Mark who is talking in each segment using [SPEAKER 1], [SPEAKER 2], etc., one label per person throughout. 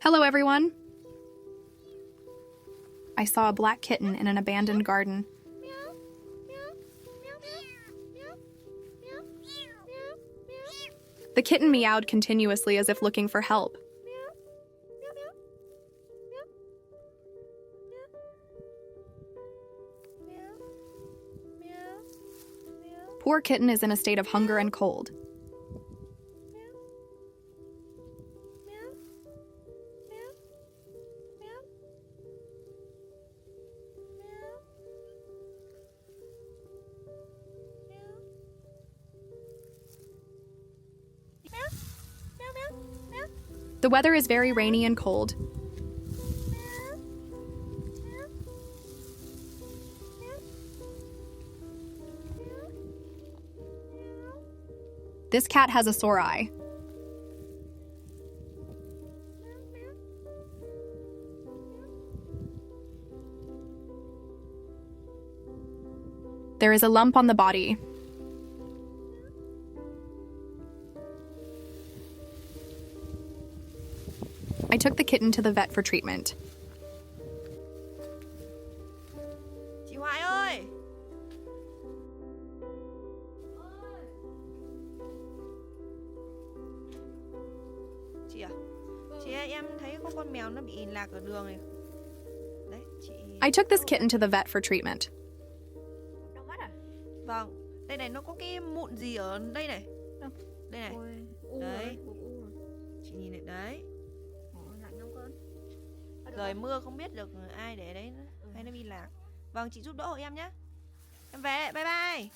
[SPEAKER 1] Hello, everyone. I saw a black kitten in an abandoned garden. The kitten meowed continuously as if looking for help. Poor kitten is in a state of hunger and cold. The weather is very rainy and cold. This cat has a sore eye. There is a lump on the body. I took the kitten to the vet for treatment.
[SPEAKER 2] Chị Hoài ơi! Chị à? Chị ơi, em thấy có con mèo nó bị lạc ở đường này. Đấy, chị...
[SPEAKER 1] I took this kitten to the vet for treatment.
[SPEAKER 3] Đau mắt à?
[SPEAKER 2] Vâng, đây này, nó có cái mụn gì ở đây này.
[SPEAKER 3] Đâu?
[SPEAKER 2] Đây này.
[SPEAKER 3] Ôi, u
[SPEAKER 2] Đấy.
[SPEAKER 3] rồi, u rồi.
[SPEAKER 2] Chị nhìn này, đấy.
[SPEAKER 3] Ôi, lạnh không con?
[SPEAKER 2] Trời mưa không biết được ai để đấy nữa. Hay nó bị lạc. Vâng, chị giúp đỡ hộ em nhé. Em về, bye bye.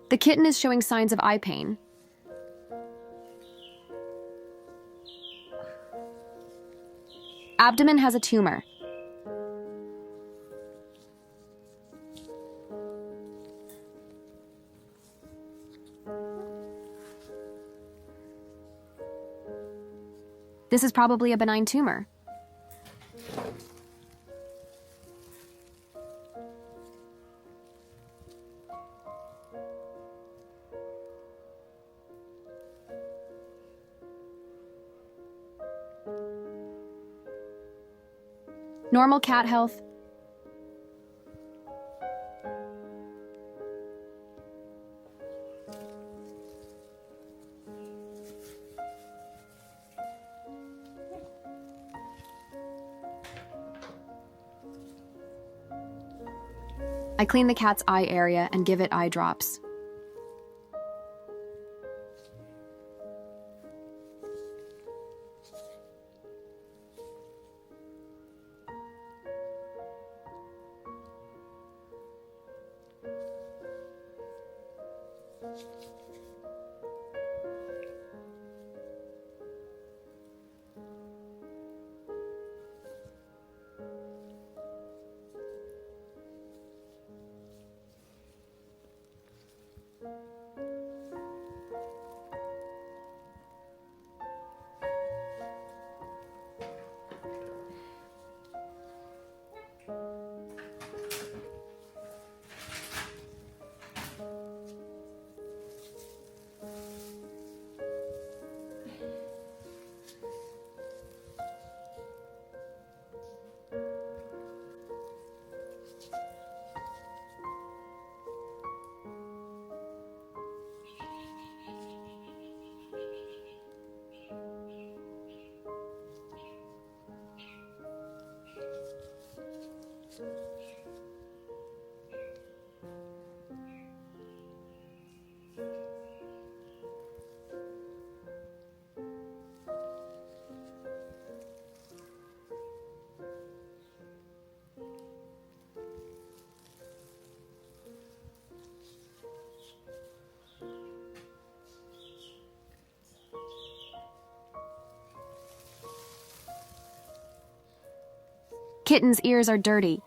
[SPEAKER 4] The kitten is showing signs of eye pain. Abdomen has a tumor. This is probably a benign tumor. Normal cat health. I clean the cat's eye area and give it eye drops. Kitten's ears are dirty.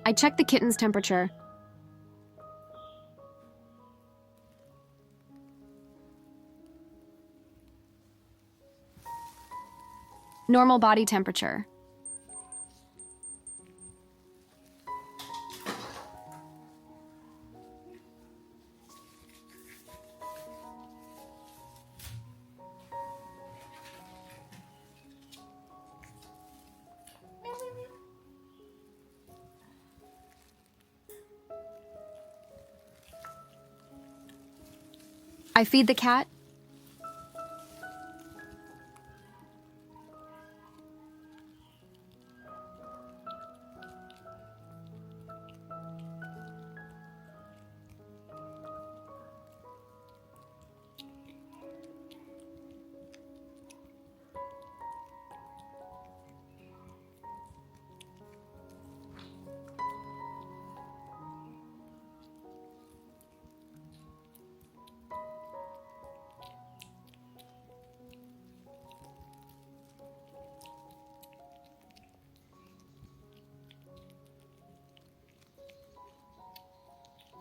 [SPEAKER 4] I checked the kitten's temperature. Normal body temperature. I feed the cat.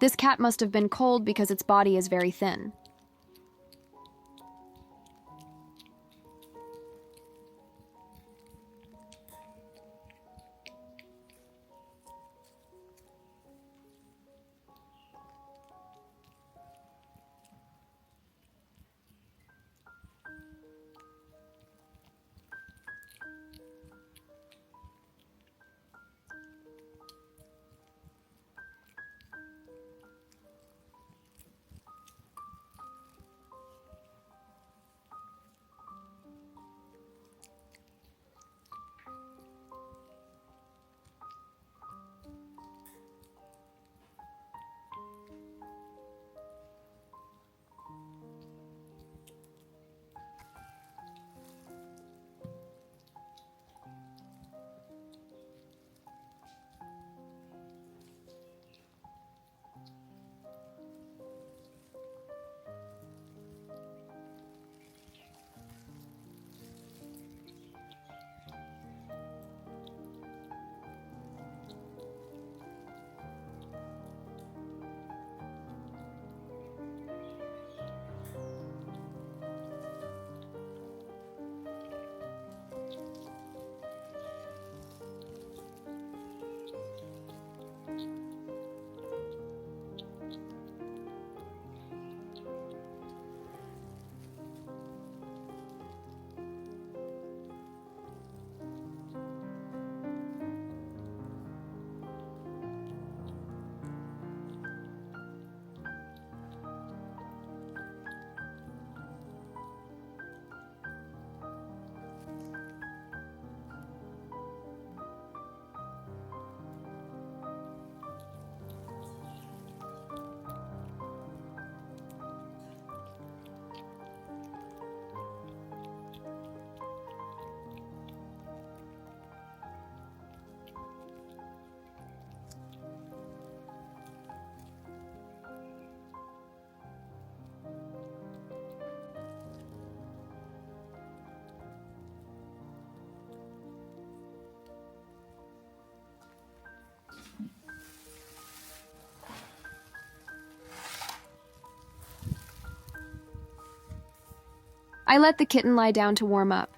[SPEAKER 4] This cat must have been cold because its body is very thin. I let the kitten lie down to warm up.